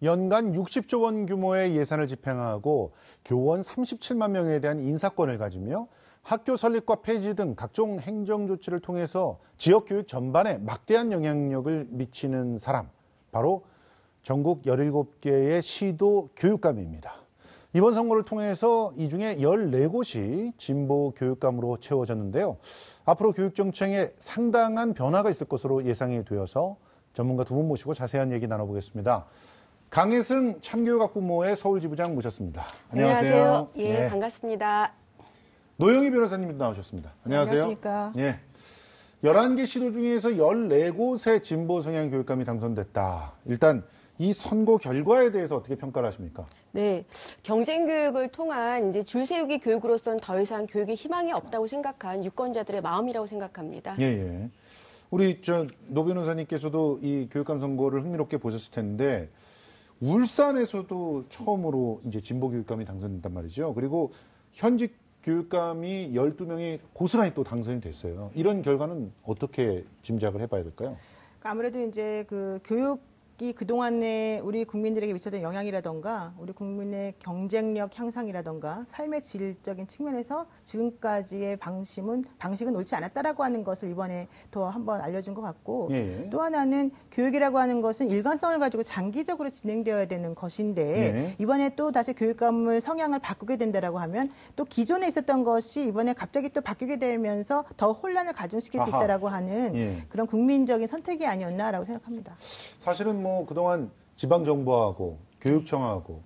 연간 60조 원 규모의 예산을 집행하고 교원 37만 명에 대한 인사권을 가지며 학교 설립과 폐지 등 각종 행정 조치를 통해서 지역 교육 전반에 막대한 영향력을 미치는 사람, 바로 전국 17개의 시도 교육감입니다. 이번 선거를 통해서 이 중에 14곳이 진보 교육감으로 채워졌는데요. 앞으로 교육 정책에 상당한 변화가 있을 것으로 예상이 되어서 전문가 두 분 모시고 자세한 얘기 나눠보겠습니다. 강혜승 참교육학부모의 서울지부장 모셨습니다. 안녕하세요. 예, 네. 반갑습니다. 노영희 변호사님도 나오셨습니다. 안녕하세요. 안녕하십니까. 예. 11개 시도 중에서 14곳의 진보 성향 교육감이 당선됐다. 일단 이 선거 결과에 대해서 어떻게 평가를 하십니까? 네, 경쟁 교육을 통한 이제 줄 세우기 교육으로서는 더 이상 교육에 희망이 없다고 생각한 유권자들의 마음이라고 생각합니다. 예, 예. 우리 노 변호사님께서도 이 교육감 선거를 흥미롭게 보셨을 텐데 울산에서도 처음으로 이제 진보 교육감이 당선됐단 말이죠. 그리고 현직 교육감이 12명이 고스란히 또 당선이 됐어요. 이런 결과는 어떻게 짐작을 해봐야 될까요? 아무래도 이제 그 교육이 그동안에 우리 국민들에게 미쳤던 영향이라던가 우리 국민의 경쟁력 향상이라던가 삶의 질적인 측면에서 지금까지의 방식은 옳지 않았다라고 하는 것을 이번에 더 한번 알려준 것 같고 예. 또 하나는 교육이라고 하는 것은 일관성을 가지고 장기적으로 진행되어야 되는 것인데 예. 이번에 또 다시 교육감을 성향을 바꾸게 된다라고 하면 또 기존에 있었던 것이 이번에 갑자기 또 바뀌게 되면서 더 혼란을 가중시킬 수 있다라고 하는 예. 그런 국민적인 선택이 아니었나라고 생각합니다. 사실은 뭐 그동안 지방정부하고 교육청하고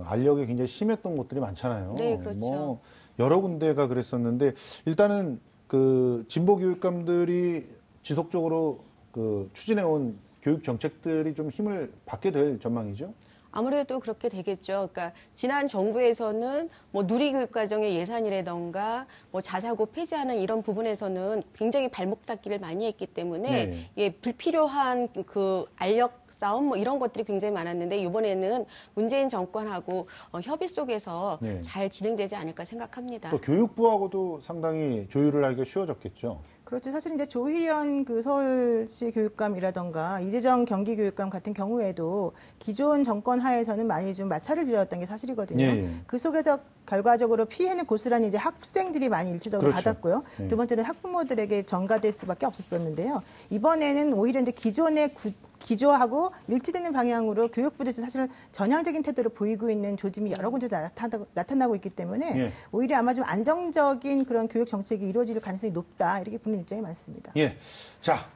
알력이 굉장히 심했던 곳들이 많잖아요. 네, 그렇죠. 뭐 여러 군데가 그랬었는데 일단은 그 진보 교육감들이 지속적으로 그 추진해온 교육 정책들이 좀 힘을 받게 될 전망이죠. 아무래도 그렇게 되겠죠. 그러니까 지난 정부에서는 뭐 누리교육과정의 예산이라던가 뭐 자사고 폐지하는 이런 부분에서는 굉장히 발목 잡기를 많이 했기 때문에 네. 예, 불필요한 그 알력 싸움 뭐 이런 것들이 굉장히 많았는데 이번에는 문재인 정권하고 협의 속에서 네. 잘 진행되지 않을까 생각합니다. 또 교육부하고도 상당히 조율을 하기가 쉬워졌겠죠. 그렇죠. 사실 이제 조희연 그 서울시 교육감이라던가 이재정 경기교육감 같은 경우에도 기존 정권 하에서는 많이 좀 마찰을 빚었던 게 사실이거든요. 예. 그 속에서 결과적으로 피해는 고스란히 이제 학생들이 많이 일차적으로 그렇죠. 받았고요. 예. 두 번째는 학부모들에게 전가될 수밖에 없었었는데요. 이번에는 오히려 이제 기존의 기조하고 일치되는 방향으로 교육부에서 사실 전향적인 태도를 보이고 있는 조짐이 여러 군데서 나타나고 있기 때문에 예. 오히려 아마 좀 안정적인 그런 교육 정책이 이루어질 가능성이 높다 이렇게 보는 입장이 많습니다. 예. 자,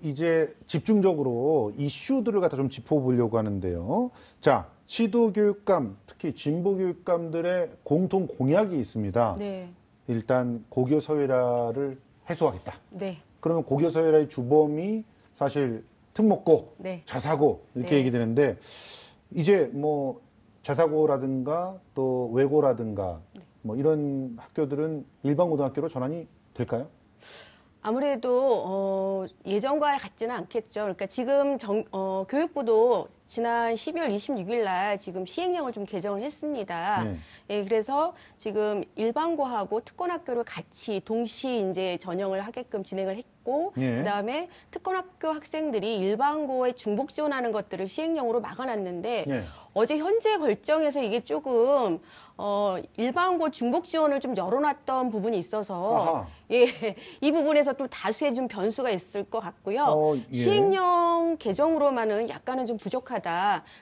이제 집중적으로 이슈들을 갖다 좀 짚어보려고 하는데요. 자, 시도교육감, 특히 진보교육감들의 공통 공약이 있습니다. 네. 일단 고교서열화를 해소하겠다. 네. 그러면 고교서열화의 주범이 사실 특목고, 네. 자사고 이렇게 네. 얘기되는데 이제 뭐 자사고라든가 또 외고라든가 뭐 이런 학교들은 일반 고등학교로 전환이 될까요? 아무래도 예전과 같지는 않겠죠. 그러니까 지금 교육부도 지난 12월 26일 날 지금 시행령을 좀 개정을 했습니다. 네. 예, 그래서 지금 일반고하고 특권학교를 같이 동시 이제 전형을 하게끔 진행을 했고, 예. 그다음에 특권학교 학생들이 일반고에 중복 지원하는 것들을 시행령으로 막아놨는데 예. 어제 현재 결정에서 이게 조금 일반고 중복 지원을 좀 열어놨던 부분이 있어서 아하. 예, 이 부분에서 또 다수의 좀 변수가 있을 것 같고요. 예. 시행령 개정으로만은 약간은 좀 부족하다.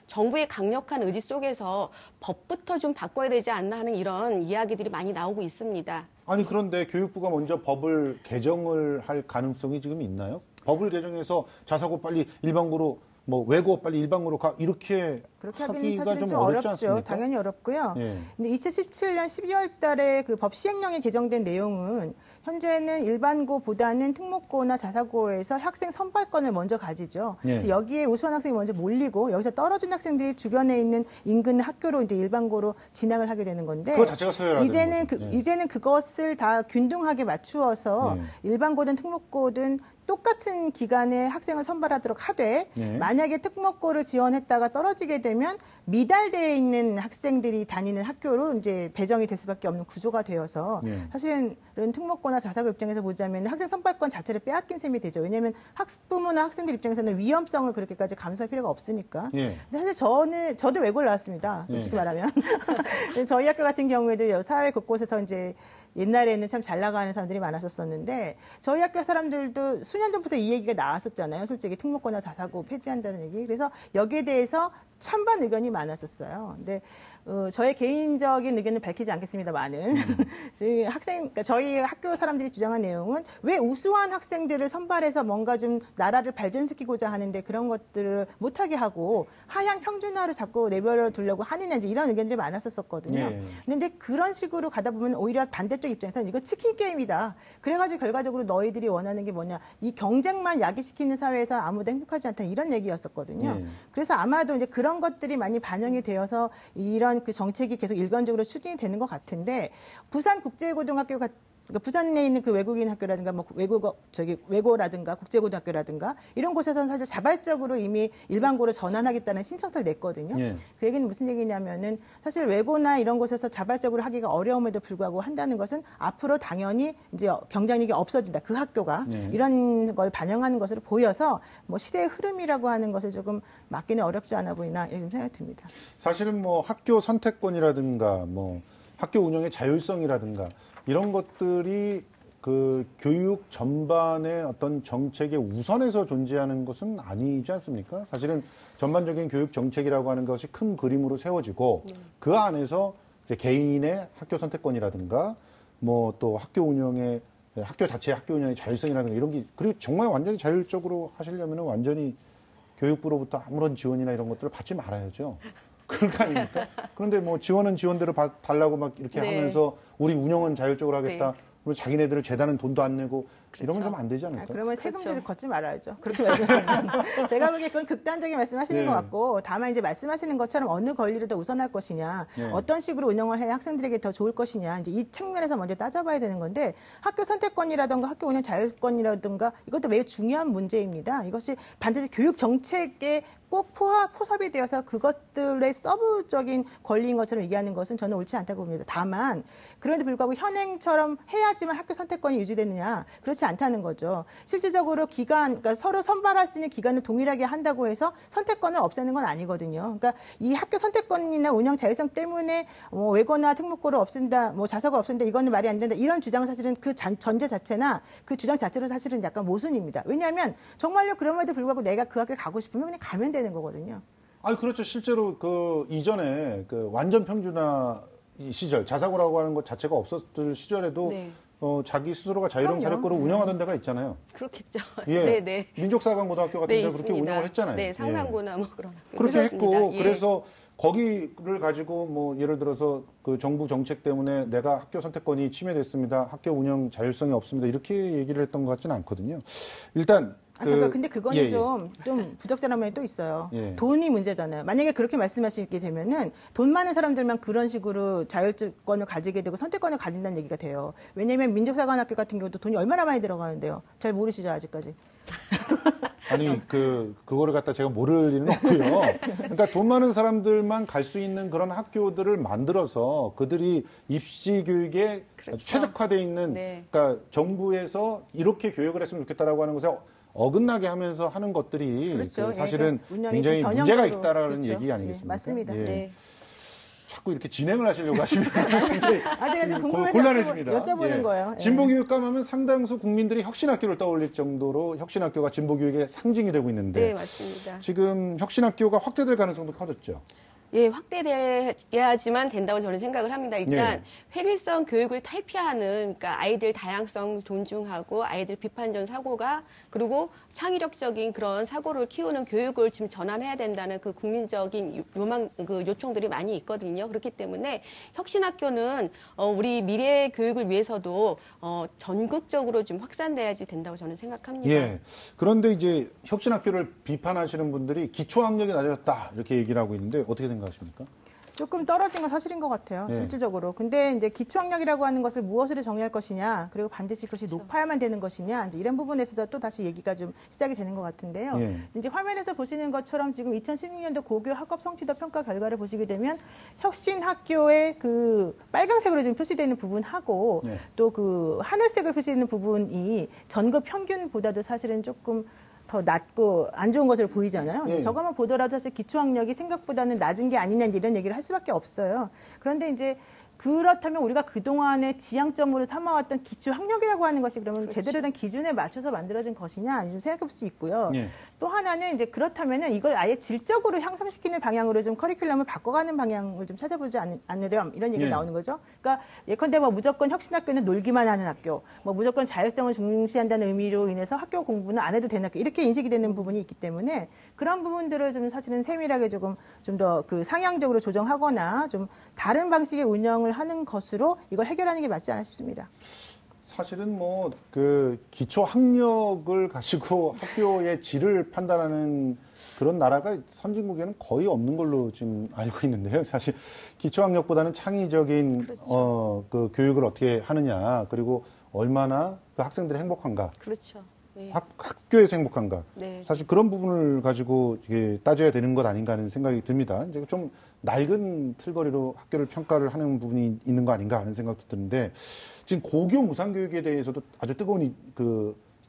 정부의 강력한 의지 속에서 법부터 좀 바꿔야 되지 않나 하는 이런 이야기들이 많이 나오고 있습니다. 아니 그런데 교육부가 먼저 법을 개정을 할 가능성이 지금 있나요? 법을 개정해서 자사고 빨리 일반고로 뭐 외고 빨리 일반고로 가 이렇게 그렇게 하기는 하기가 사실은 좀 좀 어렵지 어렵죠. 않습니까? 당연히 어렵고요. 예. 근데 2017년 12월 달에 그 법 시행령에 개정된 내용은 현재는 일반고보다는 특목고나 자사고에서 학생 선발권을 먼저 가지죠. 예. 그래서 여기에 우수한 학생이 먼저 몰리고 여기서 떨어진 학생들이 주변에 있는 인근 학교로 이제 일반고로 진학을 하게 되는 건데 그거 자체가 서열화되는 이제는 거죠. 예. 이제는 그것을 다 균등하게 맞추어서 일반고든 특목고든 똑같은 기간에 학생을 선발하도록 하되 네. 만약에 특목고를 지원했다가 떨어지게 되면 미달되어 있는 학생들이 다니는 학교로 이제 배정이 될 수밖에 없는 구조가 되어서 네. 사실은 특목고나 자사고 입장에서 보자면 학생 선발권 자체를 빼앗긴 셈이 되죠. 왜냐하면 학부모나 학생들 입장에서는 위험성을 그렇게까지 감수할 필요가 없으니까. 예. 근데 사실 저도 외고를 나왔습니다. 솔직히 말하면. 저희 학교 같은 경우에도 사회 곳곳에서 이제 옛날에는 참 잘 나가는 사람들이 많았었는데 저희 학교 사람들도 수년 전부터 이 얘기가 나왔었잖아요. 솔직히 특목고나 자사고 폐지한다는 얘기. 그래서 여기에 대해서 찬반 의견이 많았었어요. 근데 저의 개인적인 의견은 밝히지 않겠습니다만은 그러니까 저희 학교 사람들이 주장한 내용은 왜 우수한 학생들을 선발해서 뭔가 좀 나라를 발전시키고자 하는데 그런 것들을 못하게 하고 하향 평준화를 자꾸 내버려 두려고 하느냐 이제 이런 의견들이 많았었거든요. 예. 근데 그런 식으로 가다 보면 오히려 반대쪽 입장에서는 이거 치킨 게임이다. 그래가지고 결과적으로 너희들이 원하는 게 뭐냐. 이 경쟁만 야기시키는 사회에서 아무도 행복하지 않다. 이런 얘기였었거든요. 예. 그래서 아마도 이제 그런 것들이 많이 반영이 되어서 이런 그 정책이 계속 일관적으로 추진이 되는 것 같은데 부산국제고등학교 그러니까 부산에 있는 그 외국인 학교라든가 뭐 외고라든가 국제고등학교라든가 이런 곳에서는 사실 자발적으로 이미 일반고로 전환하겠다는 신청서를 냈거든요. 예. 그 얘기는 무슨 얘기냐면은 사실 외고나 이런 곳에서 자발적으로 하기가 어려움에도 불구하고 한다는 것은 앞으로 당연히 이제 경쟁력이 없어진다. 그 학교가 예. 이런 걸 반영하는 것으로 보여서 뭐 시대의 흐름이라고 하는 것을 조금 막기는 어렵지 않아 보이나 이런 생각이 듭니다. 사실은 뭐 학교 선택권이라든가 뭐 학교 운영의 자율성이라든가 이런 것들이 그 교육 전반의 어떤 정책의 우선에서 존재하는 것은 아니지 않습니까? 사실은 전반적인 교육 정책이라고 하는 것이 큰 그림으로 세워지고 그 안에서 이제 개인의 학교 선택권이라든가 뭐 또 학교 자체의 학교 운영의 자율성이라든가 이런 게 그리고 정말 완전히 자율적으로 하시려면 완전히 교육부로부터 아무런 지원이나 이런 것들을 받지 말아야죠. 그런 거 아닙니까? 그런데 뭐 지원은 지원대로 달라고 막 이렇게 네. 하면서 우리 운영은 자율적으로 하겠다. 네. 그리고 자기네들을 재단은 돈도 안 내고 이러면 그렇죠. 좀 안 되지 않을까? 그러면 그렇죠. 세금도 걷지 말아야죠. 그렇게 말씀하시면. 제가 보기에 그건 극단적인 말씀하시는 예. 것 같고 다만 이제 말씀하시는 것처럼 어느 권리를 더 우선할 것이냐 예. 어떤 식으로 운영을 해야 학생들에게 더 좋을 것이냐 이제 이 측면에서 먼저 따져봐야 되는 건데 학교 선택권이라든가 학교 운영 자율권이라든가 이것도 매우 중요한 문제입니다. 이것이 반드시 교육 정책에 꼭 포섭이 되어서 그것들의 서브적인 권리인 것처럼 얘기하는 것은 저는 옳지 않다고 봅니다. 다만 그런데 불구하고 현행처럼 해야지만 학교 선택권이 유지되느냐 그렇지 않다는 거죠. 실질적으로 그러니까 서로 선발할 수 있는 기간을 동일하게 한다고 해서 선택권을 없애는 건 아니거든요. 그러니까 이 학교 선택권이나 운영 자율성 때문에 뭐 외고나 특목고를 없앤다, 뭐 자사고를 없앤다 이거는 말이 안 된다 이런 주장은 사실은 그 전제 자체나 그 주장 자체로 사실은 약간 모순입니다. 왜냐하면 정말로 그럼에도 불구하고 내가 그 학교에 가고 싶으면 그냥 가면 되는 거거든요. 아니 그렇죠. 실제로 그 이전에 그 완전 평준화 시절 자사고라고 하는 것 자체가 없었을 시절에도 네. 자기 스스로가 자율형 그럼요. 사립고를 운영하던 데가 있잖아요. 그렇겠죠. 예. 네, 네. 민족사관고등학교 같은 네, 데는 그렇게 있습니다. 운영을 했잖아요. 네, 예. 상산고나 뭐 그런 학교. 그렇게 그렇습니다. 했고 예. 그래서 거기를 가지고 뭐 예를 들어서 그 정부 정책 때문에 내가 학교 선택권이 침해됐습니다. 학교 운영 자율성이 없습니다. 이렇게 얘기를 했던 것 같지는 않거든요. 일단 잠깐 근데 그거는 예, 예. 좀 부적절한 면이 또 있어요. 예. 돈이 문제잖아요. 만약에 그렇게 말씀하시게 되면은 돈 많은 사람들만 그런 식으로 자율권을 가지게 되고 선택권을 가진다는 얘기가 돼요. 왜냐하면 민족사관학교 같은 경우도 돈이 얼마나 많이 들어가는데요. 잘 모르시죠 아직까지. 아니 그거를 갖다 제가 모를 일은 없고요. 그러니까 돈 많은 사람들만 갈 수 있는 그런 학교들을 만들어서 그들이 입시 교육에 그렇죠. 최적화돼 있는 네. 그러니까 정부에서 이렇게 교육을 했으면 좋겠다라고 하는 것에 어긋나게 하면서 하는 것들이 그렇죠. 그 사실은 예, 운영이 굉장히 좀 문제가 변형적으로, 있다라는 그렇죠. 얘기 예, 아니겠습니까? 맞습니다. 예. 네. 자꾸 이렇게 진행을 하시려고 하시면 굉장히 제가 지금 궁금해서 곤란해집니다. 여쭤보는 거예요. 예. 진보교육감 하면 상당수 국민들이 혁신학교를 떠올릴 정도로 혁신학교가 진보교육의 상징이 되고 있는데 네, 맞습니다. 지금 혁신학교가 확대될 가능성도 커졌죠. 예, 확대돼야지만 된다고 저는 생각을 합니다. 일단 예. 획일성 교육을 탈피하는, 그러니까 아이들 다양성 존중하고 아이들 비판적 사고가 그리고 창의력적인 그런 사고를 키우는 교육을 지금 전환해야 된다는 그 국민적인 요청들이 많이 있거든요. 그렇기 때문에 혁신학교는 우리 미래 교육을 위해서도 전국적으로 좀 확산돼야지 된다고 저는 생각합니다. 예. 그런데 이제 혁신학교를 비판하시는 분들이 기초학력이 낮아졌다 이렇게 얘기를 하고 있는데 어떻게 생각하십니까? 조금 떨어진 건 사실인 것 같아요. 네. 실질적으로. 근데 이제 기초학력이라고 하는 것을 무엇으로 정의할 것이냐, 그리고 반드시 그것이 높아야만 되는 것이냐, 이제 이런 부분에서 또 다시 얘기가 좀 시작이 되는 것 같은데요. 예. 이제 화면에서 보시는 것처럼 지금 2016년도 고교 학업 성취도 평가 결과를 보시게 되면 혁신 학교의 그 빨간색으로 지금 표시되어 있는 부분하고 예. 또 그 하늘색으로 표시되어 있는 부분이 전국 평균보다도 사실은 조금 더 낮고 안 좋은 것으로 보이잖아요. 예. 저거만 보더라도 사실 기초학력이 생각보다는 낮은 게 아니냐 이런 얘기를 할 수밖에 없어요. 그런데 이제 그렇다면 우리가 그동안에 지향점으로 삼아왔던 기초학력이라고 하는 것이 그러면 그렇죠. 제대로 된 기준에 맞춰서 만들어진 것이냐 좀 생각해 볼 수 있고요. 예. 또 하나는 이제 그렇다면은 이걸 아예 질적으로 향상시키는 방향으로 좀 커리큘럼을 바꿔가는 방향을 좀 찾아보지 않으렴 이런 얘기가 예. 나오는 거죠. 그러니까 예컨대 뭐 무조건 혁신학교는 놀기만 하는 학교, 뭐 무조건 자율성을 중시한다는 의미로 인해서 학교 공부는 안 해도 되는 학교 이렇게 인식이 되는 부분이 있기 때문에 그런 부분들을 좀 사실은 세밀하게 조금 좀 더 그 상향적으로 조정하거나 좀 다른 방식의 운영을 하는 것으로 이걸 해결하는 게 맞지 않나 싶습니다. 사실은 뭐 그 기초 학력을 가지고 학교의 질을 판단하는 그런 나라가 선진국에는 거의 없는 걸로 지금 알고 있는데요. 사실 기초 학력보다는 창의적인 그렇죠. 그 교육을 어떻게 하느냐, 그리고 얼마나 그 학생들이 행복한가, 그렇죠. 네. 학교에서 행복한가. 네. 사실 그런 부분을 가지고 이게 따져야 되는 것 아닌가 하는 생각이 듭니다. 이제 좀 낡은 틀거리로 학교를 평가를 하는 부분이 있는 거 아닌가 하는 생각도 드는데, 지금 고교 무상교육에 대해서도 아주 뜨거운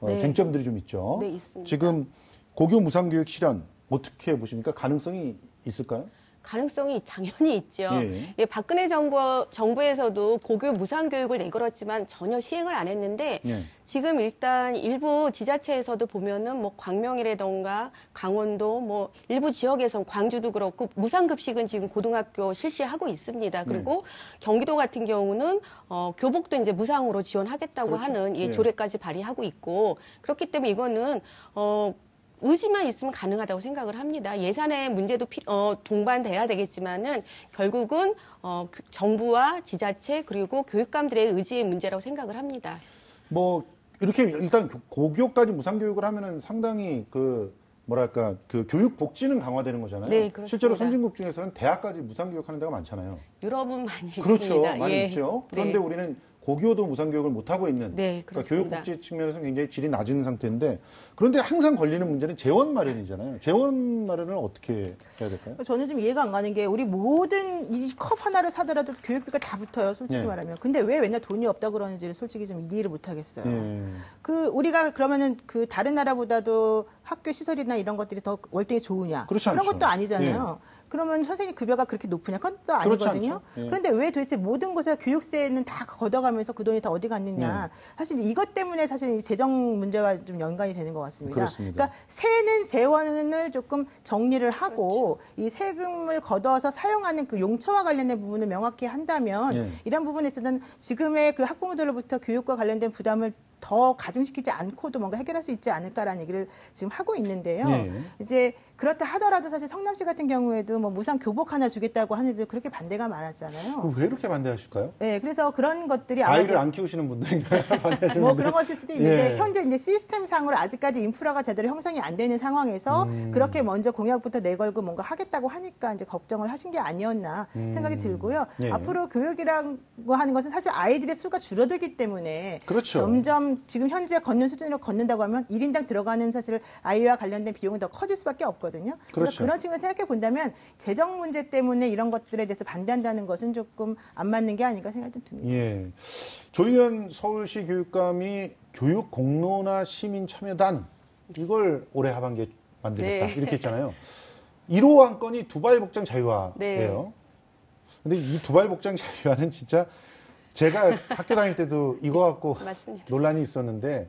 네. 쟁점들이 좀 있죠. 네, 있습니다. 지금 고교 무상교육 실현 어떻게 보십니까? 가능성이 있을까요? 가능성이 당연히 있죠. 예. 예, 박근혜 정부에서도 고교 무상교육을 내걸었지만 전혀 시행을 안 했는데 예. 지금 일단 일부 지자체에서도 보면은 뭐 광명이라던가 강원도 뭐 일부 지역에서 광주도 그렇고 무상급식은 지금 고등학교 실시하고 있습니다. 그리고 경기도 같은 경우는 교복도 이제 무상으로 지원하겠다고 그렇죠. 하는 예. 조례까지 발의하고 있고 그렇기 때문에 이거는 의지만 있으면 가능하다고 생각을 합니다. 예산의 문제도 동반돼야 되겠지만은 결국은 정부와 지자체 그리고 교육감들의 의지의 문제라고 생각을 합니다. 뭐 이렇게 일단 고교까지 무상교육을 하면은 상당히 그 뭐랄까 그 교육 복지는 강화되는 거잖아요. 네, 그렇습니다. 실제로 선진국 중에서는 대학까지 무상교육하는 데가 많잖아요. 유럽은 많이 그렇죠, 있습니다. 많이 예. 있죠. 그런데 네. 우리는 고교도 무상교육을 못 하고 있는. 네, 그러니까 그렇습니다. 교육복지 측면에서 굉장히 질이 낮은 상태인데, 그런데 항상 걸리는 문제는 재원 마련이잖아요. 재원 마련을 어떻게 해야 될까요? 저는 좀 이해가 안 가는 게 우리 모든 이 컵 하나를 사더라도 교육비가 다 붙어요. 솔직히 네. 말하면. 근데 왜 맨날 돈이 없다 그러는지를 솔직히 좀 이해를 못 하겠어요. 예. 그 우리가 그러면은 그 다른 나라보다도 학교 시설이나 이런 것들이 더 월등히 좋으냐? 그렇지 그런 않죠. 것도 아니잖아요. 그러면 선생님 급여가 그렇게 높으냐? 그건 또 그렇지 아니거든요. 않죠. 예. 그런데 왜 도대체 모든 곳에 교육세는 다 걷어가면서 그 돈이 다 어디 갔느냐? 사실 이것 때문에 사실 이 재정 문제와 좀 연관이 되는 것 같습니다. 그렇습니다. 그러니까 세는 재원을 조금 정리를 하고 이 세금을 걷어서 사용하는 그 용처와 관련된 부분을 명확히 한다면 예. 이런 부분에서는 지금의 그 학부모들로부터 교육과 관련된 부담을 더 가중시키지 않고도 뭔가 해결할 수 있지 않을까라는 얘기를 지금 하고 있는데요. 예. 이제 그렇다 하더라도 사실 성남시 같은 경우에도 뭐 무상 교복 하나 주겠다고 하는데 그렇게 반대가 많았잖아요. 왜 이렇게 반대하실까요? 네, 그래서 그런 것들이 아이를 아마도 안 키우시는 분들인가요? 반대하시는 뭐 분들. 그런 것일 수도 있는데 예. 현재 이제 시스템상으로 아직까지 인프라가 제대로 형성이 안 되는 상황에서 그렇게 먼저 공약부터 내걸고 뭔가 하겠다고 하니까 이제 걱정을 하신 게 아니었나 생각이 들고요. 예. 앞으로 교육이라고 하는 것은 사실 아이들의 수가 줄어들기 때문에 그렇죠. 점점 지금 현재 걷는 수준으로 걷는다고 하면 1인당 들어가는 사실 아이와 관련된 비용이 더 커질 수밖에 없거든요. 그래서 그렇죠. 그런 식으로 생각해 본다면 재정 문제 때문에 이런 것들에 대해서 반대한다는 것은 조금 안 맞는 게 아닌가 생각이 좀 듭니다. 예. 조희연 서울시 교육감이 교육 공론화 시민 참여단 이걸 올해 하반기에 만들겠다 네. 이렇게 했잖아요. 1호 안건이 두바이 복장 자유화예요. 네. 근데 이 두바이 복장 자유화는 진짜 제가 학교 다닐 때도 이거 갖고 맞습니다. 논란이 있었는데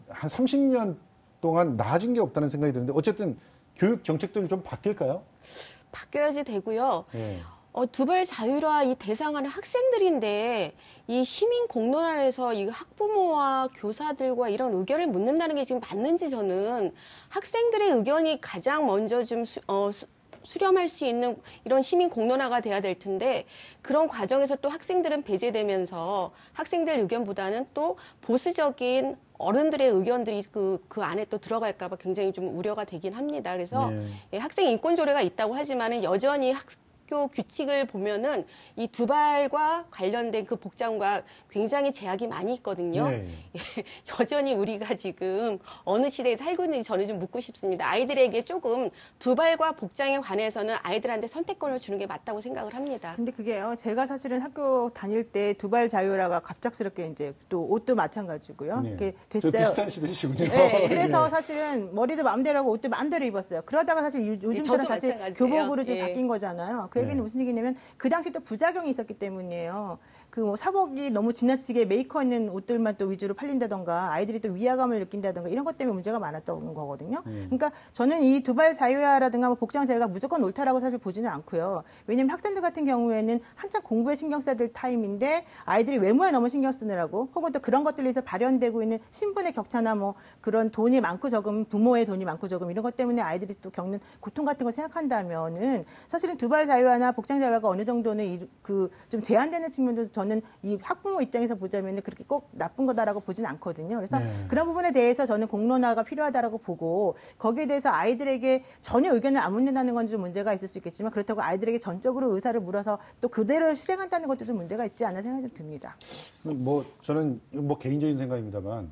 한 30년 동안 나아진 게 없다는 생각이 드는데 어쨌든 교육 정책들이 좀 바뀔까요? 바뀌어야지 되고요. 예. 두발 자율화 이 대상하는 학생들인데 이 시민 공론화에서 이 학부모와 교사들과 이런 의견을 묻는다는 게 지금 맞는지 저는 학생들의 의견이 가장 먼저 좀 수렴할 수 있는 이런 시민 공론화가 돼야 될 텐데 그런 과정에서 또 학생들은 배제되면서 학생들 의견보다는 또 보수적인 어른들의 의견들이 그 안에 또 들어갈까 봐 굉장히 좀 우려가 되긴 합니다. 그래서 네. 예, 학생 인권 조례가 있다고 하지만은 여전히 학교 규칙을 보면은 이 두발과 관련된 그 복장과 굉장히 제약이 많이 있거든요. 네. 여전히 우리가 지금 어느 시대에 살고 있는지 저는 좀 묻고 싶습니다. 아이들에게 조금 두발과 복장에 관해서는 아이들한테 선택권을 주는 게 맞다고 생각을 합니다. 근데 그게요, 제가 사실은 학교 다닐 때 두발 자유라가 갑작스럽게 이제 또 옷도 마찬가지고요. 네. 그게 저 됐어요. 비슷한 시대시군요. 네, 그래서 예. 사실은 머리도 마음대로 하고 옷도 마음대로 입었어요. 그러다가 사실 요즘처럼 저도 다시 마찬가지예요. 교복으로 지금 예. 바뀐 거잖아요. 그 얘기는 네. 무슨 얘기냐면 그 당시 또 부작용이 있었기 때문이에요. 그 뭐 사복이 너무 지나치게 메이커 있는 옷들만 또 위주로 팔린다던가 아이들이 또 위화감을 느낀다던가 이런 것 때문에 문제가 많았던 거거든요. 그러니까 저는 이 두발 자유라든가 뭐 복장 자유가 무조건 옳다라고 사실 보지는 않고요. 왜냐면 학생들 같은 경우에는 한창 공부에 신경 써야 될 타임인데 아이들이 외모에 너무 신경 쓰느라고 혹은 또 그런 것들로 해서 발현되고 있는 신분의 격차나 뭐 그런 돈이 많고 적음, 부모의 돈이 많고 적음 이런 것 때문에 아이들이 또 겪는 고통 같은 걸 생각한다면은 사실은 두발 자유화나 복장 자유화가 어느 정도는 그 좀 제한되는 측면도 저는 이 학부모 입장에서 보자면은 그렇게 꼭 나쁜 거다라고 보진 않거든요. 그래서 네. 그런 부분에 대해서 저는 공론화가 필요하다라고 보고 거기에 대해서 아이들에게 전혀 의견을 안 묻는다는 건 좀 문제가 있을 수 있겠지만 그렇다고 아이들에게 전적으로 의사를 물어서 또 그대로 실행한다는 것도 좀 문제가 있지 않나 생각이 좀 듭니다. 뭐 저는 뭐 개인적인 생각입니다만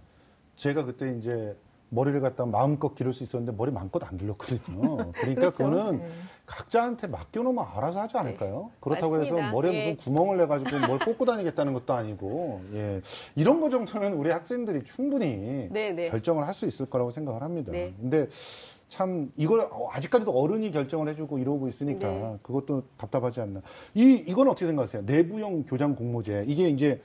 제가 그때 이제 머리를 갖다 마음껏 기를 수 있었는데 머리 마음껏 안 길렀거든요. 그러니까 그렇죠. 그거는 네. 각자한테 맡겨놓으면 알아서 하지 않을까요? 그렇다고 맞습니다. 해서 머리에 예. 무슨 구멍을 내가지고 뭘 꽂고 다니겠다는 것도 아니고, 예. 이런 거 정도는 우리 학생들이 충분히 네, 네. 결정을 할 수 있을 거라고 생각을 합니다. 네. 근데 참 이걸 아직까지도 어른이 결정을 해주고 이러고 있으니까 네. 그것도 답답하지 않나. 이건 어떻게 생각하세요? 내부형 교장 공모제. 이게 이제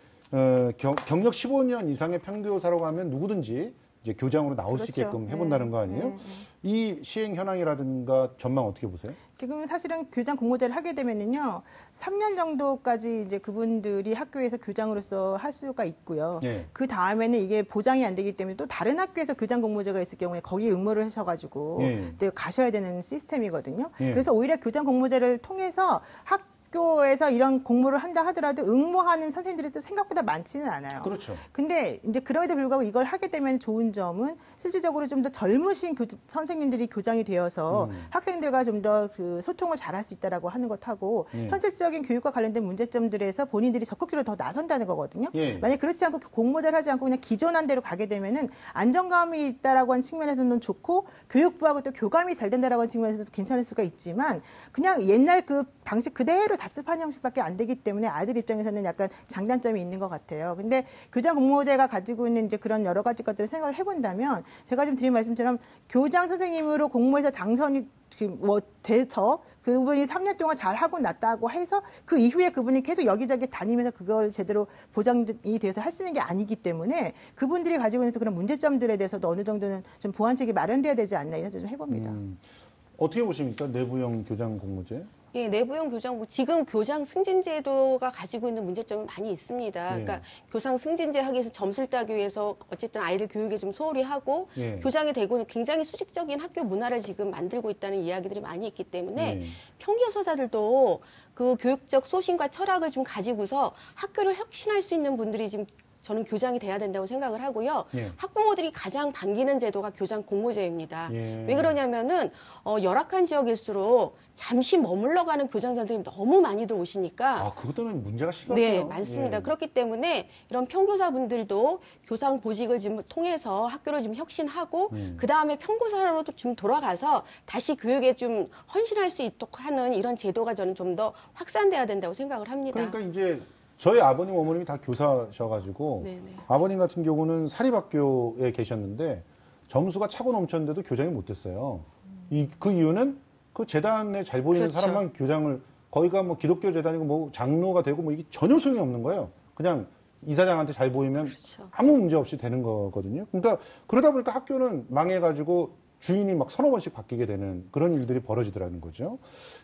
경력 15년 이상의 평교사라고 하면 누구든지 이제 교장으로 나올 수 그렇죠. 있게끔 해본다는 네. 거 아니에요? 네. 이 시행 현황이라든가 전망 어떻게 보세요? 지금 사실은 교장 공모제를 하게 되면은요, 3년 정도까지 이제 그분들이 학교에서 교장으로서 할 수가 있고요. 예. 그 다음에는 이게 보장이 안 되기 때문에 또 다른 학교에서 교장 공모제가 있을 경우에 거기에 응모를 하셔가지고 예. 이제 가셔야 되는 시스템이거든요. 예. 그래서 오히려 교장 공모제를 통해서 학교에서 이런 공모를 한다 하더라도 응모하는 선생님들이 또 생각보다 많지는 않아요. 그렇죠. 근데 이제 그럼에도 불구하고 이걸 하게 되면 좋은 점은 실질적으로 좀 더 젊으신 선생님들이 교장이 되어서 학생들과 좀 더 그 소통을 잘할 수 있다라고 하는 것하고 예. 현실적인 교육과 관련된 문제점들에서 본인들이 적극적으로 더 나선다는 거거든요. 예. 만약 그렇지 않고 공모대를 하지 않고 그냥 기존한 대로 가게 되면은 안정감이 있다라고 하는 측면에서는 좋고 교육부하고 또 교감이 잘 된다라고 하는 측면에서도 괜찮을 수가 있지만 그냥 옛날 그 방식 그대로 답습하는 형식밖에 안 되기 때문에 아이들 입장에서는 약간 장단점이 있는 것 같아요. 근데 교장 공모제가 가지고 있는 이제 그런 여러 가지 것들을 생각을 해본다면 제가 지금 드린 말씀처럼 교장 선생님으로 공모해서 당선이 뭐 돼서 그분이 3년 동안 잘 하고 났다고 해서 그 이후에 그분이 계속 여기저기 다니면서 그걸 제대로 보장이 돼서 할 수 있는 게 아니기 때문에 그분들이 가지고 있는 그런 문제점들에 대해서도 어느 정도는 좀 보완책이 마련돼야 되지 않나 이런 생각 좀 해봅니다. 어떻게 보십니까? 내부형 교장 공모제? 예, 내부형 교장부 지금 교장 승진제도가 가지고 있는 문제점은 많이 있습니다. 예. 그러니까 교장 승진제 하기 위해서 점수를 따기 위해서 어쨌든 아이들 교육에 좀 소홀히 하고 예. 교장이 되고는 굉장히 수직적인 학교 문화를 지금 만들고 있다는 이야기들이 많이 있기 때문에 예. 평교사들도 그 교육적 소신과 철학을 좀 가지고서 학교를 혁신할 수 있는 분들이 지금 저는 교장이 돼야 된다고 생각을 하고요. 예. 학부모들이 가장 반기는 제도가 교장 공모제입니다. 예. 왜 그러냐면은 열악한 지역일수록 잠시 머물러 가는 교장 선생님 너무 많이들 오시니까 아, 그것 때문에 문제가 심각해요. 네, 많습니다. 예. 그렇기 때문에 이런 평교사분들도 교장 보직을 좀 통해서 학교를 좀 혁신하고 그 다음에 평교사로 좀 돌아가서 다시 교육에 좀 헌신할 수 있도록 하는 이런 제도가 저는 좀 더 확산돼야 된다고 생각을 합니다. 그러니까 이제 저희 아버님, 어머님이 다 교사셔가지고 네네. 아버님 같은 경우는 사립학교에 계셨는데 점수가 차고 넘쳤는데도 교장이 못 됐어요. 그 이유는 그 재단에 잘 보이는 그렇죠. 사람만 교장을 거기가 뭐 기독교 재단이고 뭐 장로가 되고 뭐 이게 전혀 소용이 없는 거예요. 그냥 이사장한테 잘 보이면 그렇죠. 아무 문제 없이 되는 거거든요. 그러니까 그러다 보니까 학교는 망해가지고 주인이 막 서너 번씩 바뀌게 되는 그런 일들이 벌어지더라는 거죠.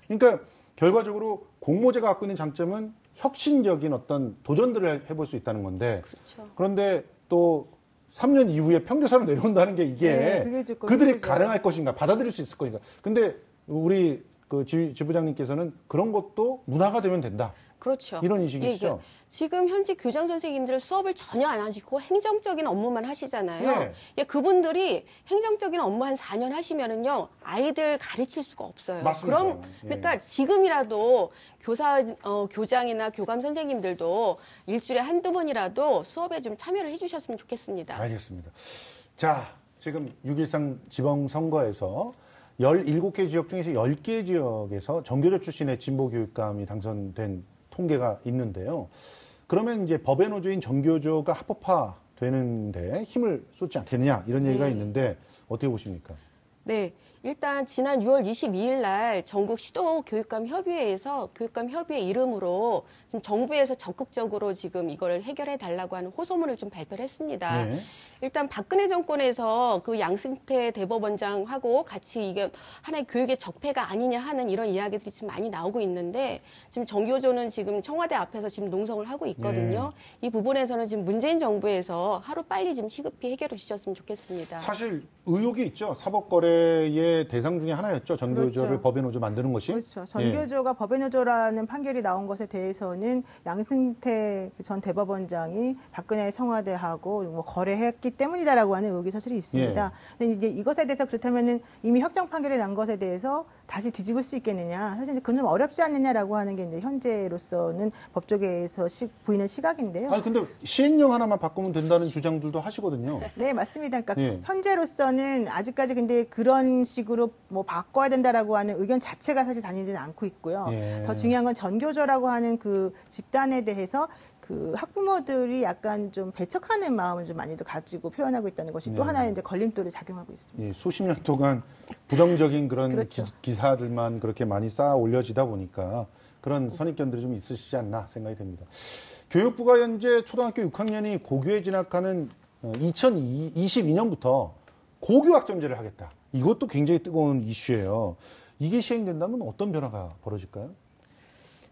그러니까 결과적으로 공모제가 갖고 있는 장점은 혁신적인 어떤 도전들을 해볼 수 있다는 건데 그렇죠. 그런데 또 3년 이후에 평교사로 내려온다는 게 이게 네, 그게 조금 그들이 힘들죠. 가능할 것인가 받아들일 수 있을 것인가. 근데 우리 그 지부장님께서는 그런 것도 문화가 되면 된다. 그렇죠. 이런 인식이시죠? 예, 지금 현직 교장 선생님들 수업을 전혀 안 하시고 행정적인 업무만 하시잖아요. 예. 예, 그분들이 행정적인 업무 한 4년 하시면은요, 아이들 가르칠 수가 없어요. 맞습니다. 그러니까 지금이라도 교장이나 교감 선생님들도 일주일에 한두 번이라도 수업에 좀 참여를 해주셨으면 좋겠습니다. 알겠습니다. 자, 지금 6.13 지방선거에서 17개 지역 중에서 10개 지역에서 정교조 출신의 진보교육감이 당선된 통계가 있는데요. 그러면 이제 법의 노조인 정교조가 합법화되는데 힘을 쏟지 않겠느냐 이런 얘기가 있는데 어떻게 보십니까? 네. 일단 지난 6월 22일 날 전국 시도 교육감 협의회에서 교육감 협의회 이름으로 지금 정부에서 적극적으로 지금 이걸 해결해 달라고 하는 호소문을 좀 발표를 했습니다. 네. 일단 박근혜 정권에서 그 양승태 대법원장하고 같이 이게 하나의 교육의 적폐가 아니냐 하는 이런 이야기들이 지금 많이 나오고 있는데 지금 정교조는 지금 청와대 앞에서 지금 농성을 하고 있거든요. 이 부분에서는 지금 문재인 정부에서 하루 빨리 지금 시급히 해결해 주셨으면 좋겠습니다. 사실 의혹이 있죠. 사법거래의 대상 중에 하나였죠. 전교조를 그렇죠. 법의 노조 만드는 것이. 그렇죠. 전교조가 법의 노조라는 판결이 나온 것에 대해서는 양승태 전 대법원장이 박근혜 청와대하고 뭐 거래했기 때문이다라고 하는 의혹이 사실이 있습니다. 근데 이제 이것에 대해서 그렇다면은 이미 확정 판결이 난 것에 대해서 다시 뒤집을 수 있겠느냐? 사실 이제 그건 좀 어렵지 않느냐라고 하는 게 이제 현재로서는 법조계에서 보이는 시각인데요. 아니 근데 시행령 하나만 바꾸면 된다는 주장들도 하시거든요. 네, 맞습니다. 그러니까 예. 현재로서는 아직까지 근데 그런 식으로 뭐 바꿔야 된다라고 하는 의견 자체가 사실 다니지는 않고 있고요. 예. 더 중요한 건 전교조라고 하는 그 집단에 대해서 그 학부모들이 약간 좀 배척하는 마음을 좀 많이들 가지고 표현하고 있다는 것이 또 네. 하나의 이제 걸림돌이 작용하고 있습니다. 예, 수십 년 동안 부정적인 그런 그렇죠. 기사들만 그렇게 많이 쌓아 올려지다 보니까 그런 선입견들이 좀 있으시지 않나 생각이 됩니다. 교육부가 현재 초등학교 6학년이 고교에 진학하는 2022년부터 고교 학점제를 하겠다. 이것도 굉장히 뜨거운 이슈예요. 이게 시행된다면 어떤 변화가 벌어질까요?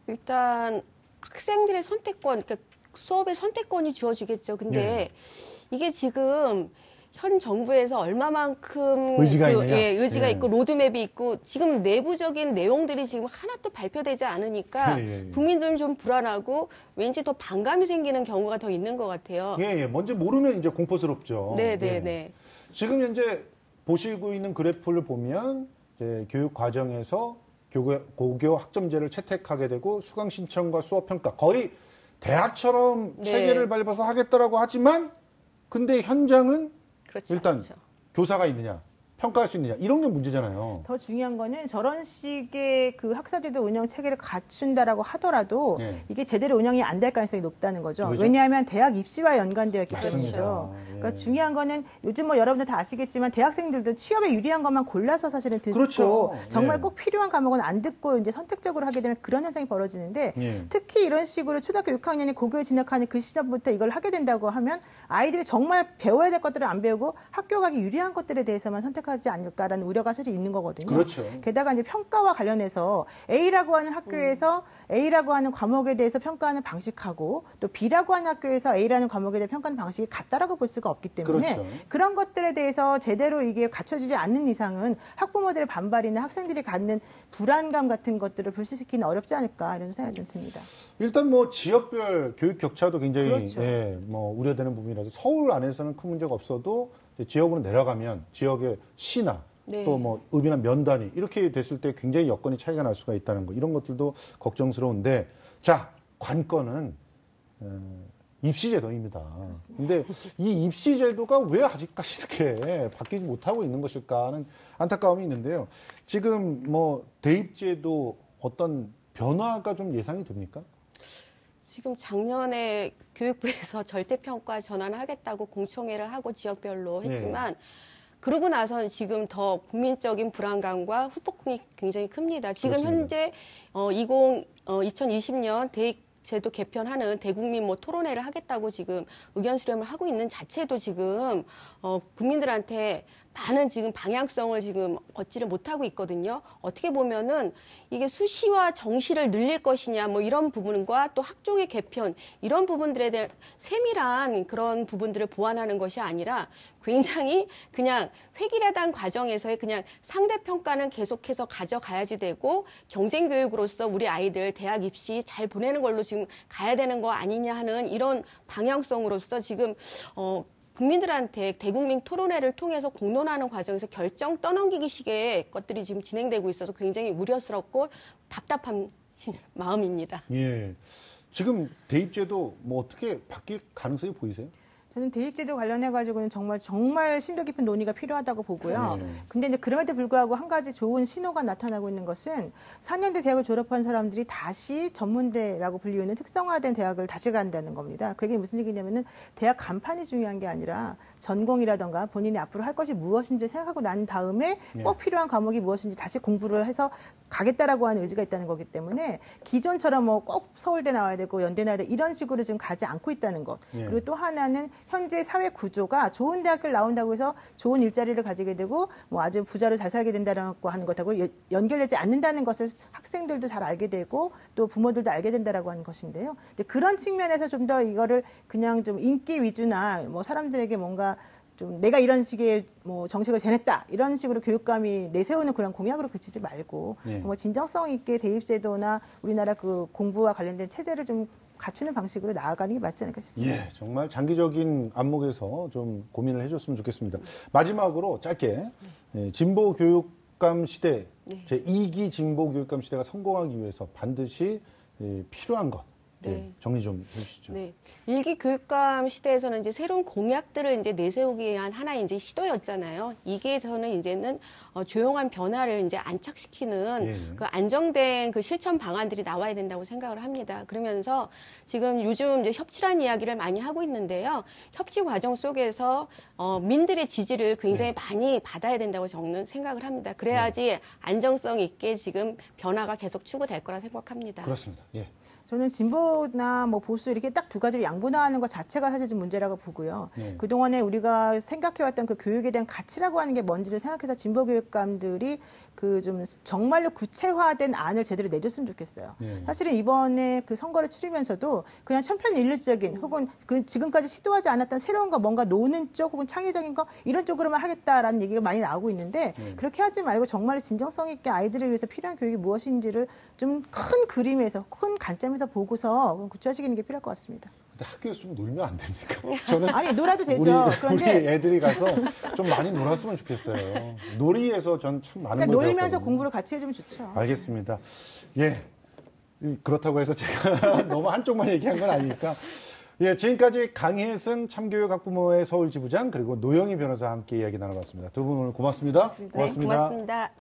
일단 학생들의 선택권, 그러니까 수업의 선택권이 주어지겠죠. 근데 이게 지금 현 정부에서 얼마만큼 의지가 있느냐? 의지가 예. 있고 로드맵이 있고 지금 내부적인 내용들이 지금 하나도 발표되지 않으니까 국민들은 좀 불안하고 왠지 더 반감이 생기는 경우가 더 있는 것 같아요. 예, 먼저 모르면 이제 공포스럽죠. 네. 지금 현재 보시고 있는 그래프를 보면 이제 교육 과정에서 고교 학점제를 채택하게 되고 수강 신청과 수업 평가 거의 대학처럼 네. 체계를 밟아서 하겠다라고 하지만 근데 현장은 그렇지 일단 않죠. 교사가 있느냐 평가할 수 있느냐 이런 게 문제잖아요. 더 중요한 거는 저런 식의 그 학사제도 운영 체계를 갖춘다라고 하더라도 예. 이게 제대로 운영이 안 될 가능성이 높다는 거죠. 왜죠? 왜냐하면 대학 입시와 연관되어 있기 맞습니다. 때문이죠. 예. 그러니까 중요한 거는 요즘 뭐 여러분들 다 아시겠지만 대학생들도 취업에 유리한 것만 골라서 사실은 듣고 그렇죠. 정말 예. 꼭 필요한 과목은 안 듣고 이제 선택적으로 하게 되면 그런 현상이 벌어지는데 예. 특히 이런 식으로 초등학교 6학년이 고교에 진학하는 그 시점부터 이걸 하게 된다고 하면 아이들이 정말 배워야 될 것들을 안 배우고 학교 가기 유리한 것들에 대해서만 선택하지 않을까라는 우려가 사실 있는 거거든요. 그렇죠. 게다가 이제 평가와 관련해서 A라고 하는 학교에서 A라고 하는 과목에 대해서 평가하는 방식하고 또 B라고 하는 학교에서 A라는 과목에 대해 평가하는 방식이 같다라고 볼 수가 없기 때문에 그렇죠. 그런 것들에 대해서 제대로 이게 갖춰지지 않는 이상은 학부모들의 반발이나 학생들이 갖는 불안감 같은 것들을 불식시키는 어렵지 않을까 이런 생각이 좀 듭니다. 일단 뭐 지역별 교육 격차도 굉장히 그렇죠. 뭐 우려되는 부분이라서 서울 안에서는 큰 문제가 없어도 이제 지역으로 내려가면 지역의 시나 네. 또 뭐 읍이나 면단위 이렇게 됐을 때 굉장히 여건이 차이가 날 수가 있다는 거 이런 것들도 걱정스러운데 자 관건은 입시제도입니다. 근데 이 입시제도가 왜 아직까지 이렇게 바뀌지 못하고 있는 것일까 하는 안타까움이 있는데요. 지금 뭐 대입제도 어떤 변화가 좀 예상이 됩니까? 지금 작년에 교육부에서 절대평가 전환하겠다고 공청회를 하고 지역별로 했지만 그러고 나서는 지금 더 국민적인 불안감과 후폭풍이 굉장히 큽니다. 지금 그렇습니다. 현재 2020년 대입제도 개편하는 대국민 뭐 토론회를 하겠다고 지금 의견 수렴을 하고 있는 자체도 지금 국민들한테 많은 지금 방향성을 지금 얻지를 못하고 있거든요. 어떻게 보면은 이게 수시와 정시를 늘릴 것이냐 뭐 이런 부분과 또 학종의 개편 이런 부분들에 대한 세밀한 그런 부분들을 보완하는 것이 아니라 굉장히 그냥 획일화된 과정에서의 그냥 상대평가는 계속해서 가져가야지 되고 경쟁교육으로서 우리 아이들 대학 입시 잘 보내는 걸로 지금 가야 되는 거 아니냐 하는 이런 방향성으로서 지금 국민들한테 대국민 토론회를 통해서 공론하는 과정에서 결정 떠넘기기식의 것들이 지금 진행되고 있어서 굉장히 우려스럽고 답답한 마음입니다. 예. 지금 대입제도 뭐 어떻게 바뀔 가능성이 보이세요? 저는 대입제도 관련해가지고는 정말 심도 깊은 논의가 필요하다고 보고요. 네. 근데 이제 그럼에도 불구하고 한 가지 좋은 신호가 나타나고 있는 것은 4년대 대학을 졸업한 사람들이 다시 전문대라고 불리우는 특성화된 대학을 다시 간다는 겁니다. 그게 무슨 얘기냐면은 대학 간판이 중요한 게 아니라 전공이라던가 본인이 앞으로 할 것이 무엇인지 생각하고 난 다음에 꼭 필요한 과목이 무엇인지 다시 공부를 해서 가겠다라고 하는 의지가 있다는 거기 때문에 기존처럼 뭐 꼭 서울대 나와야 되고 연대 나와야 되고 이런 식으로 지금 가지 않고 있다는 것. 그리고 또 하나는 현재 사회 구조가 좋은 대학을 나온다고 해서 좋은 일자리를 가지게 되고 뭐 아주 부자로 잘 살게 된다라고 하는 것하고 연결되지 않는다는 것을 학생들도 잘 알게 되고 또 부모들도 알게 된다라고 하는 것인데요. 근데 그런 측면에서 좀 더 이거를 그냥 좀 인기 위주나 뭐 사람들에게 뭔가 좀 내가 이런 식의 뭐 정책을 제냈다 이런 식으로 교육감이 내세우는 그런 공약으로 그치지 말고 뭐 진정성 있게 대입제도나 우리나라 그 공부와 관련된 체제를 좀 갖추는 방식으로 나아가는 게 맞지 않을까 싶습니다. 예, 정말 장기적인 안목에서 좀 고민을 해줬으면 좋겠습니다. 마지막으로 짧게 진보 교육감 시대 제2기 진보 교육감 시대가 성공하기 위해서 반드시 필요한 것. 네. 정리 좀 해주시죠. 네. 일기 교육감 시대에서는 이제 새로운 공약들을 이제 내세우기 위한 하나의 이제 시도였잖아요. 이게 저는 이제는 조용한 변화를 이제 안착시키는 그 안정된 그 실천 방안들이 나와야 된다고 생각을 합니다. 그러면서 지금 요즘 이제 협치란 이야기를 많이 하고 있는데요. 협치 과정 속에서 민들의 지지를 굉장히 많이 받아야 된다고 저는 생각을 합니다. 그래야지 안정성 있게 지금 변화가 계속 추구될 거라 생각합니다. 그렇습니다. 예. 저는 진보나 뭐 보수 이렇게 딱 두 가지를 양분화하는 것 자체가 사실 좀 문제라고 보고요. 그동안에 우리가 생각해왔던 그 교육에 대한 가치라고 하는 게 뭔지를 생각해서 진보 교육감들이 그 좀 정말로 구체화된 안을 제대로 내줬으면 좋겠어요. 사실은 이번에 그 선거를 치르면서도 그냥 천편일률적인 혹은 그 지금까지 시도하지 않았던 새로운 거 뭔가 노는 쪽 혹은 창의적인 거 이런 쪽으로만 하겠다라는 얘기가 많이 나오고 있는데 그렇게 하지 말고 정말 진정성 있게 아이들을 위해서 필요한 교육이 무엇인지를 좀 큰 그림에서 큰 관점에서 보고서 구체화시키는 게 필요할 것 같습니다. 근데 학교에서 좀 놀면 안 됩니까? 저는 아니 놀아도 되죠. 그런데 우리 애들이 가서 좀 많이 놀았으면 좋겠어요. 놀이에서 전 참 많은 걸 놀면서 배웠거든요. 공부를 같이 해주면 좋죠. 알겠습니다. 예. 그렇다고 해서 제가 너무 한쪽만 얘기한 건 아니니까. 예, 지금까지 강혜승 참교육 학부모의 서울 지부장 그리고 노영희 변호사와 함께 이야기 나눠봤습니다. 두 분 오늘 고맙습니다. 네, 고맙습니다.